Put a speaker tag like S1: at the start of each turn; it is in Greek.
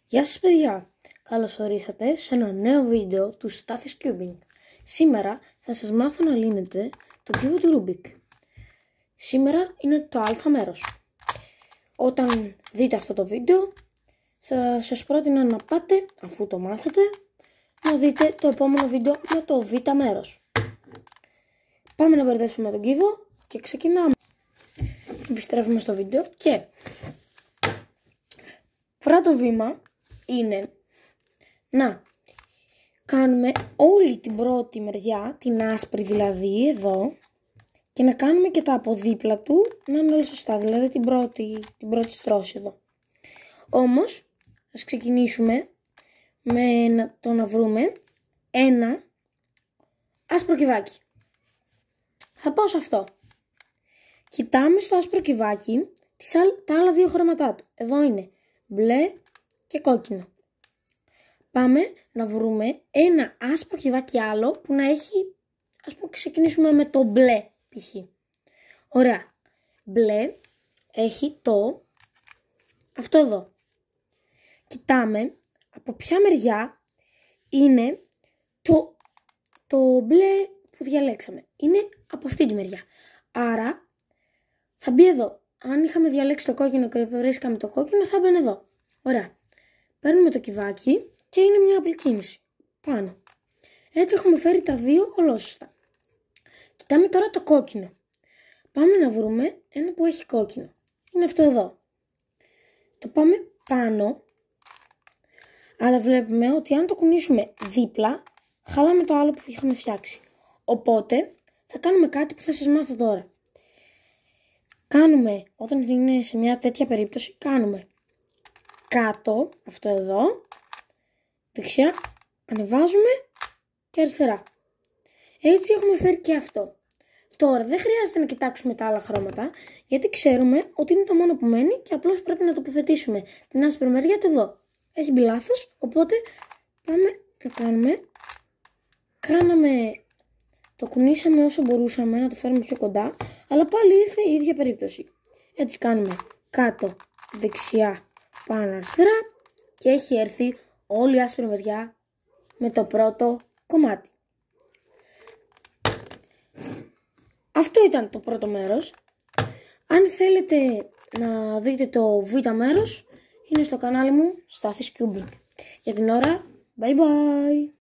S1: Γεια σας παιδιά, καλώς ορίσατε σε ένα νέο βίντεο του Στάθης Cubing. Σήμερα θα σας μάθω να λύνετε το κύβο του Rubik. Σήμερα είναι το α μέρος. Όταν δείτε αυτό το βίντεο, σας πρότεινα να πάτε, αφού το μάθετε, να δείτε το επόμενο βίντεο με το β μέρος. Πάμε να μπερδέψουμε τον κύβο και ξεκινάμε. Επιστρέφουμε στο βίντεο και πρώτο βήμα είναι να κάνουμε όλη την πρώτη μεριά, την άσπρη δηλαδή εδώ, και να κάνουμε και τα από δίπλα του να είναι όλα σωστά, δηλαδή την πρώτη στρώση εδώ. Όμως, ας ξεκινήσουμε με να βρούμε ένα άσπρο κυβάκι. Θα πάω σε αυτό. Κοιτάμε στο άσπρο κυβάκι τα άλλα δύο χρώματά του. Εδώ είναι μπλε και κόκκινο. Πάμε να βρούμε ένα άσπρο κυβάκι άλλο που να έχει, ας πούμε, ξεκινήσουμε με το μπλε π.χ. Ωραία. Μπλε έχει αυτό εδώ. Κοιτάμε από ποια μεριά είναι το μπλε που διαλέξαμε. Είναι από αυτή τη μεριά. Άρα θα μπει εδώ. Αν είχαμε διαλέξει το κόκκινο και βρίσκαμε το κόκκινο, θα μπαίνει εδώ. Ωραία. Παίρνουμε το κυβάκι και είναι μια απλή κίνηση. Πάνω. Έτσι έχουμε φέρει τα δύο ολόσωστα. Κοιτάμε τώρα το κόκκινο. Πάμε να βρούμε ένα που έχει κόκκινο. Είναι αυτό εδώ. Το πάμε πάνω. Αλλά βλέπουμε ότι αν το κουνήσουμε δίπλα, χαλάμε το άλλο που είχαμε φτιάξει. Οπότε θα κάνουμε κάτι που θα σας μάθω τώρα. Όταν είναι σε μια τέτοια περίπτωση, κάνουμε κάτω, αυτό εδώ, δεξιά, ανεβάζουμε και αριστερά. Έτσι έχουμε φέρει και αυτό. Τώρα δεν χρειάζεται να κοιτάξουμε τα άλλα χρώματα, γιατί ξέρουμε ότι είναι το μόνο που μένει και απλώς πρέπει να τοποθετήσουμε την άσπρη μεριά του εδώ. Έχει μπει λάθος, οπότε πάμε να το κουνήσαμε όσο μπορούσαμε να το φέρουμε πιο κοντά, αλλά πάλι ήρθε η ίδια περίπτωση. Έτσι κάνουμε κάτω, δεξιά, πάνω, αριστερά και έχει έρθει όλη η άσπρη μεριά με το πρώτο κομμάτι. Αυτό ήταν το πρώτο μέρος. Αν θέλετε να δείτε το β μέρος, είναι στο κανάλι μου Στάθης Cubing. Για την ώρα, bye bye!